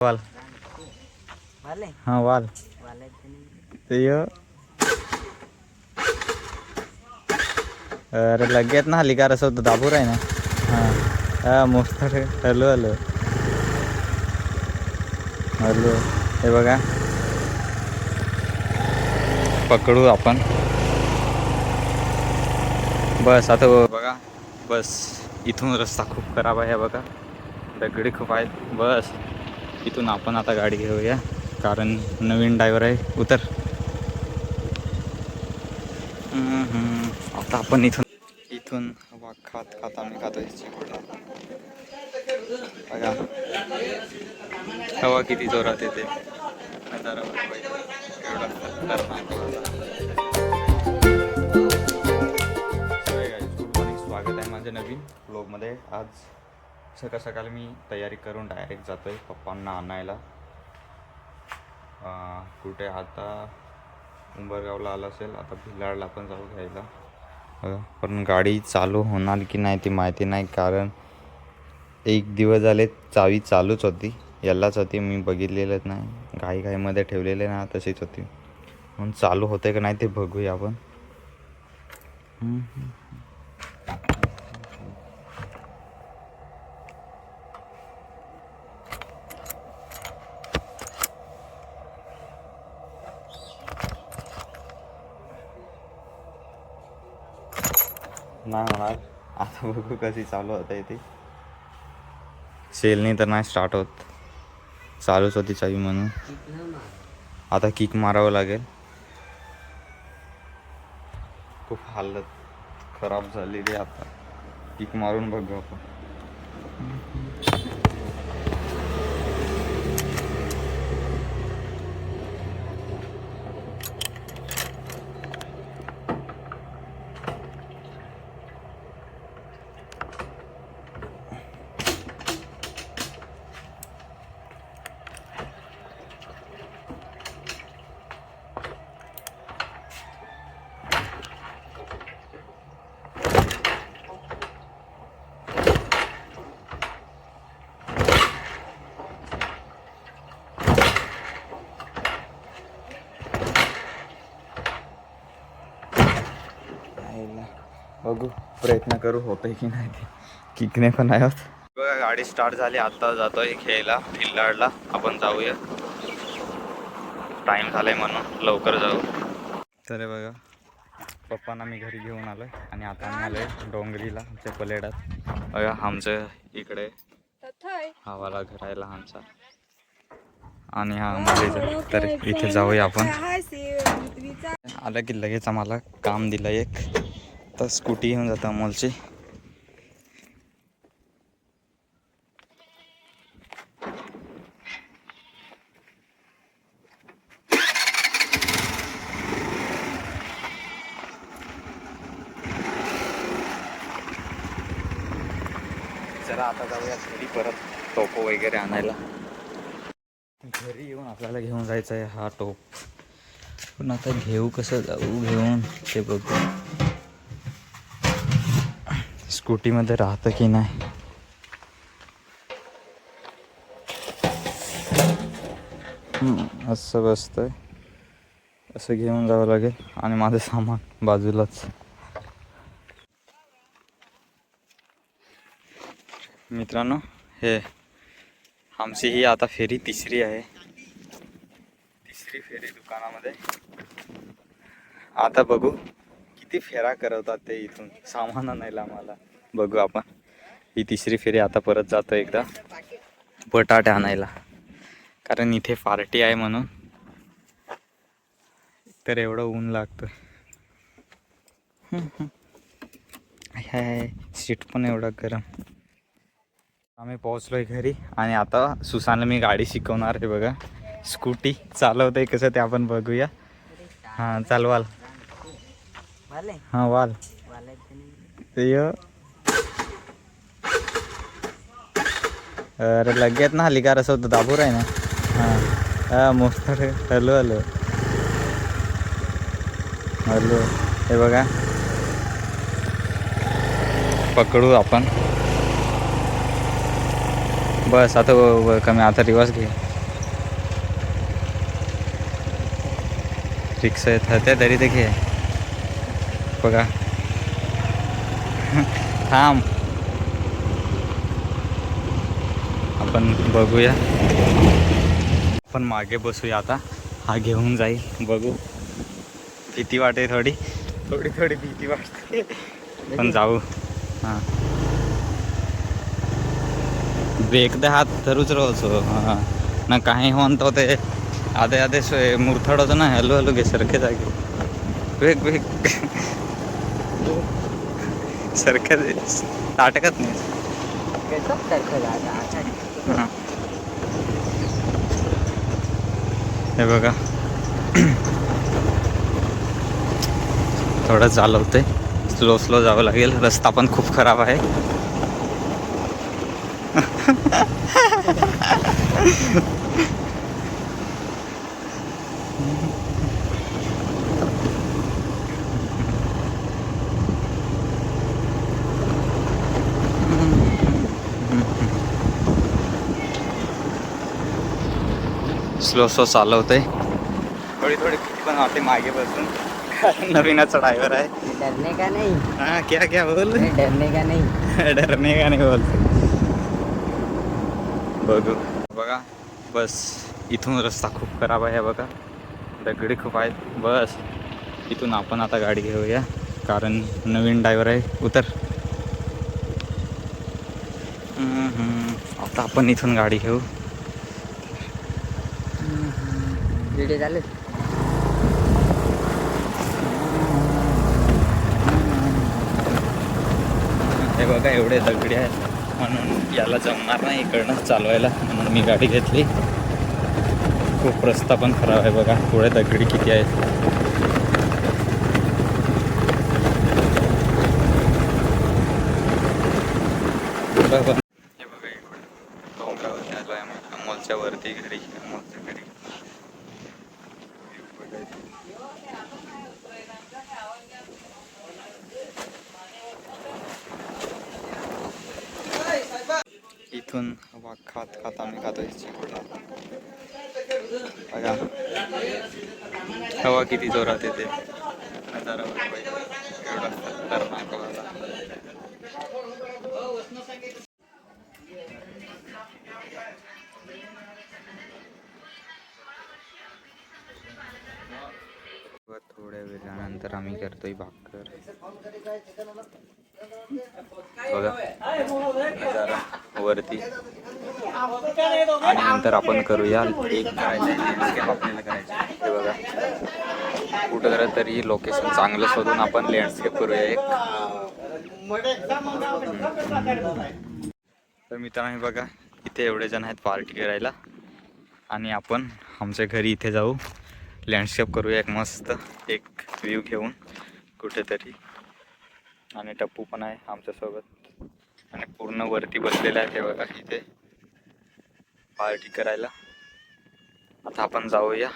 वाल हाँ वाल ते अरे लगेच ना हल्ली कार असं होतं दाबूर आहे ना. हां हां मस्त हॅलो हॅलो हॅलो. हे बघा पकडू आपण. बस आता बघा बस इथून रस्ता खूप खराब आहे बघा. दगडी खूप आहेत. बस इथून आपण आता गाडी घेऊया कारण नवीन ड्रायव्हर आहे. उतर. आता आपण इथून हवा खात खात आम्ही खातो. बघा हवा किती जोरात येते. नजारा एवढा खतरनाक. स्वागत आहे माझ्या नवीन व्लॉगमध्ये. आज सकाळी मी तयारी करून डायरेक्ट जातो आहे पप्पांना आणायला. कुठे आता उंबरगावला आलं असेल. आता भिलाडला पण जाऊ घ्यायला. पण गाडी चालू होणार की नाही ती माहिती नाही कारण एक दिवस झाले चावी चालूच होती. यालाच होती मी बघितलेलंच नाही. घाईमध्ये ठेवलेले ना तशीच होती. म्हणून चालू होते का नाही ते बघूया आपण. नाही होणार. आता बघू कशी चालू होता इथे. सेलनी तर नाही स्टार्ट होत. चालूच होती चावी म्हणून आता किक मारावं लागेल. खूप हालत खराब झालेली आता. किक मारून बघू आपण. बघू प्रयत्न करू होतंय की नाही ते. किकने पण नाही होत. बघा गाडी स्टार्ट झाली. आता जातोय खेळायला भिलाडला. आपण जाऊया. टाईम झालाय म्हणून लवकर जाऊ. तर बघा पप्पांना मी घरी घेऊन आलोय आणि आता आम्ही आलोय डोंगरीला आमच्या पलेडात. बघा आमचं इकडे हवाला घर आहे लहानसा आणि हा मुलीचा. तर इथे जाऊया आपण. आलं की लगेच आम्हाला काम दिलं एक. तर स्कूटी घेऊन जातो अमोलची. चला आता जाऊया घरी परत टोप वगैरे आणायला. घरी येऊन आपल्याला घेऊन जायचं आहे हा टोप. पण आता घेऊ कसं जाऊ घेऊन ते बघू. स्कूटीमध्ये राहतं की नाही. असं बसतंय. असं घेऊन जावं लागेल आणि माझं सामान बाजूलाच. मित्रांनो हे आमची ही आता फेरी तिसरी आहे. तिसरी फेरी दुकानामध्ये. आता बघू किती फेरा करवतात ते इथून सामान आणायला आम्हाला. बघू आपण. ही तिसरी फेरी. आता परत जातो एकदा बटाटे आणायला कारण इथे पार्टी आहे म्हणून. तर एवढं ऊन लागतं. सीट पण एवढा गरम. आम्ही पोहोचलोय घरी आणि आता सुसानला मी गाडी शिकवणार आहे. बघा स्कूटी चालवतंय कसं ते आपण बघूया. हां चालवाल. हां वाल ते अरे लगेच ना हल्ली कार असं होतं दाबूर आहे ना. हां हां मस्त हॅलो हॅलो हॅलो. हे बघा पकडू आपण. बस आता कमी. आता रिवर्स घे. रिक्षा येत त्या तरी ते घे बघा. थांब आपण बघूया. आपण मागे बसूया आता. हा घेऊन जाईल बघू. भीती वाटते थोडी थोडी भीती वाटते पण जाऊ. हां ब्रेक दे हात धरूच राहतो. हां ना काही म्हणतो ते आधे आधे मुरथड होतं ना. हॅलो हॅलो घे सारखे जागे वेग वेग सारखं ताटकत नाही. हां हे बघा थोडं चालवते. स्लो जावं लागेल. रस्ता पण खूप खराब आहे. स्लो चालवते. थोडी भीती पण वाटते मागे बसून. नवीनच ड्रायव्हर आहे. डरने का नहीं. हाँ क्या बोल. डरने का नहीं. डरने का नाही बोलते. बघू बघा बस इथून रस्ता खूप खराब आहे बघा. दगडी खूप आहेत. बस इथून आपण आता गाडी घेऊया कारण नवीन ड्रायव्हर आहे. उतर. आता आपण इथून गाडी घेऊ. व्हिडिओ चालू. हे बघा एवढे दगडी आहेत म्हणून याला जमणार नाही इकडनं चालवायला. म्हणून मी गाडी घेतली. खूप रस्ता पण खराब आहे बघा. पुढे दगडी किती आहेत. हे बघा डोंगरावरती आलो आहे अमोलच्या वरती घरी. अमोलच्या घरी इथून हवा खात आम्ही खातो. बघा हवा किती जोरात येते. नजारा एवढा खतरनाक वाला. थोड्या वेळानंतर आम्ही करतोय भाकर. बघा नजारा वरती. आणि नंतर आपण करूया एक लँडस्केप आपल्याला करायचं. हे बघा कुठं तरी लोकेशन चांगलं शोधून आपण लँडस्केप करूया एक. तर मित्रांनो बघा इथे एवढे जण आहेत पार्टी करायला आणि आपण आमच्या घरी इथे जाऊ. लँडस्केप करूया एक मस्त एक व्ह्यू घेऊन कुठेतरी. आणि टप्पू पण आहे आमच्यासोबत आणि पूर्ण वरती बसलेला आहे. ते बघा इथे पार्टी करायला. आता आपण जाऊया.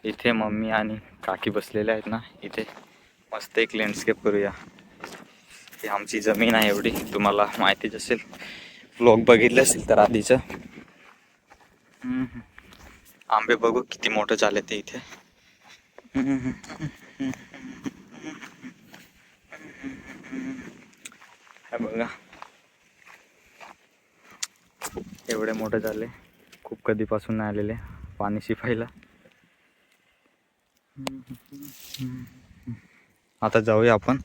इथे मम्मी आणि काकी बसलेल्या आहेत ना. इथे मस्त एक लँडस्केप करूया. ही आमची जमीन आहे एवढी. तुम्हाला माहितीच असेल. व्लॉग बघितलं असेल तर आधीचं. आंबे बघू किती मोठं झाले ते इथे. हे बघा एवढे मोठे झाले. खूप कधीपासून नाही आलेले पाणी शिपायला. आता जाऊया आपण.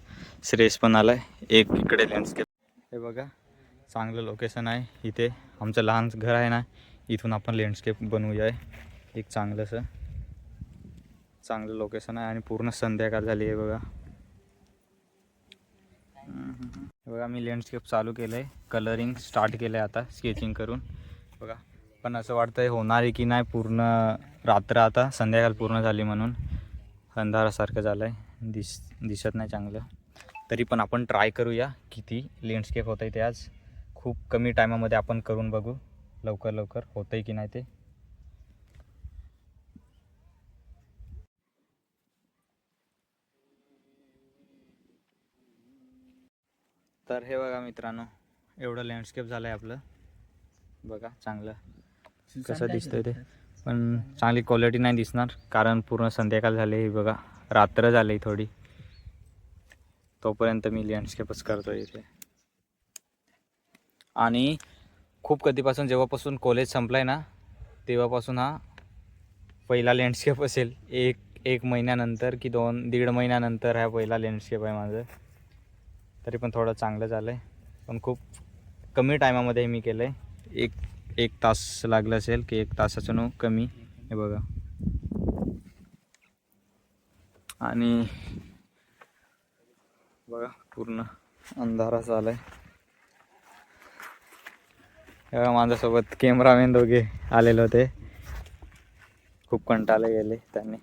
श्रेयस पण आलाय. एक इकडे लँडस्केप. हे बघा चांगलं लोकेशन आहे इथे. आमचं लहान घर आहे ना. इथून आपण लँडस्केप बनवूया. एक चांगलं लोकेशन आहे आणि पूर्ण संध्याकाळ झाली आहे बघा. बघा मी लँडस्केप चालू केलं आहे. कलरिंग स्टार्ट केलं आहे आता स्केचिंग करून. बघा पण असं वाटतं आहे होणार आहे की नाही. पूर्ण रात्र आता संध्याकाळ पूर्ण झाली म्हणून अंधारासारखं झालं आहे. दिसत नाही चांगलं. तरी पण आपण ट्राय करूया किती लँडस्केप होतं आहे ते. आज खूप कमी टायमामध्ये आपण करून बघू लवकर होतं आहे की नाही ते. तर हे बघा मित्रांनो एवढं लँडस्केप झालं आहे आपलं. बघा चांगलं कसं दिसतंय ते. पण चांगली क्वालिटी नाही दिसणार कारण पूर्ण संध्याकाळ झाली ही बघा, रात्र झाली थोडी. तोपर्यंत मी लँडस्केपच करतो इथे. आणि खूप कधीपासून जेव्हापासून कॉलेज संपलाय ना तेव्हापासून हा पहिला लँडस्केप असेल. एक महिन्यानंतर की 2-1.5 महिन्यानंतर हा पहिला लँडस्केप आहे माझं. तरी पण थोडं चांगलं झालं आहे. पण खूप कमी टायमामध्ये मी केलं आहे. एक तास लागला असेल की 1 तासाचं कमी. हे बघा. आणि बघा पूर्ण अंधाराच आलाय. माझ्यासोबत कॅमेरामॅन दोघे आलेले होते. खूप कंटाळले गेले त्यांनी.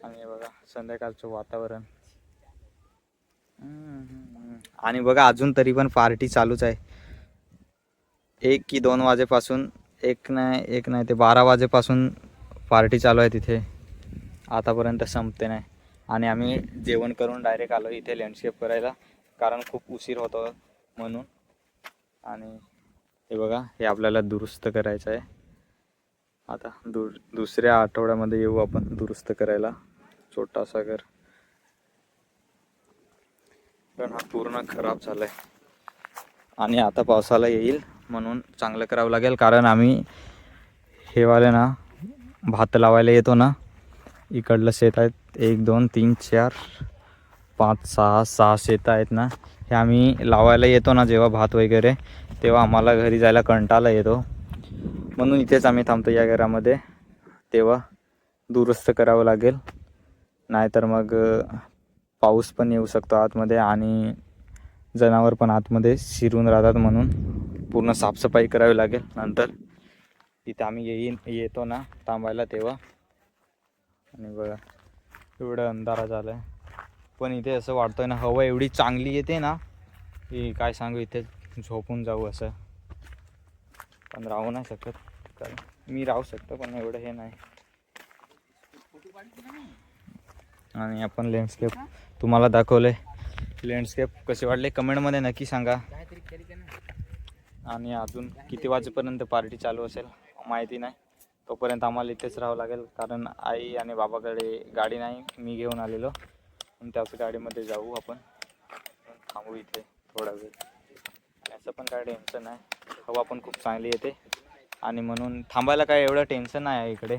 आणि बघा संध्याकाळचं वातावरण. आणि बघा अजून तरी पण पार्टी चालूच आहे. 1 की 2 वाजेपासून, एक नाही ते 12 वाजेपासून पार्टी चालू आहे तिथे. आतापर्यंत संपते नाही. आणि आम्ही जेवण करून डायरेक्ट आलो इथे लँडस्केप करायला कारण खूप उशीर होतो म्हणून. आणि हे बघा हे आपल्याला दुरुस्त करायचं आहे. आता दुसऱ्या आठवड्यामध्ये येऊ आपण दुरुस्त करायला. छोटासा घर पण हा पूर्ण खराब झालाय. आणि आता पावसाला येईल म्हणून चांगलं करावं लागेल. कारण आम्ही हे वाले ना भात लावायला येतो ना, इकडलं शेत आहेत 1 2 3 4 5 6 शेतं आहेत ना. हे आम्ही लावायला येतो ना जेव्हा भात वगैरे, तेव्हा आम्हाला घरी जायला कंटाळा येतो. म्हणून इथेच आम्ही थांबतो या घरामध्ये. तेव्हा दुरुस्त करावं लागेल. नाहीतर मग पाऊस पण येऊ शकतो आतमध्ये आणि जनावर पण आतमध्ये शिरून राहतात. म्हणून पूर्ण साफसफाई करावी लागेल नंतर. इथे आम्ही येतो ना थांबायला तेव्हा. आणि बघा एवढं अंधारा झालं आहे. पण इथे असं वाटतंय ना हवा एवढी चांगली येते ना की काय सांगू. इथे झोपून जाऊ असं. पण राहू नाही शकत. कारण मी राहू शकतो पण एवढं हे नाही. आणि आपण लँडस्केप तुम्हाला दाखवले. लँडस्केप कसे वाटले कमेंटमध्ये नक्की सांगा. आणि अजून किती वाजेपर्यंत पार्टी चालू असेल माहिती नाही. तोपर्यंत आम्हाला इथेच राहावं लागेल कारण आई आणि बाबाकडे गाडी नाही. मी घेऊन आलेलो आणि त्याच गाडीमध्ये जाऊ आपण. थांबू इथे थोडा वेळ. असं पण काय टेन्शन नाही. हवा पण खूप चांगली येते आणि म्हणून थांबायला काय एवढं टेन्शन नाही आहे इकडे.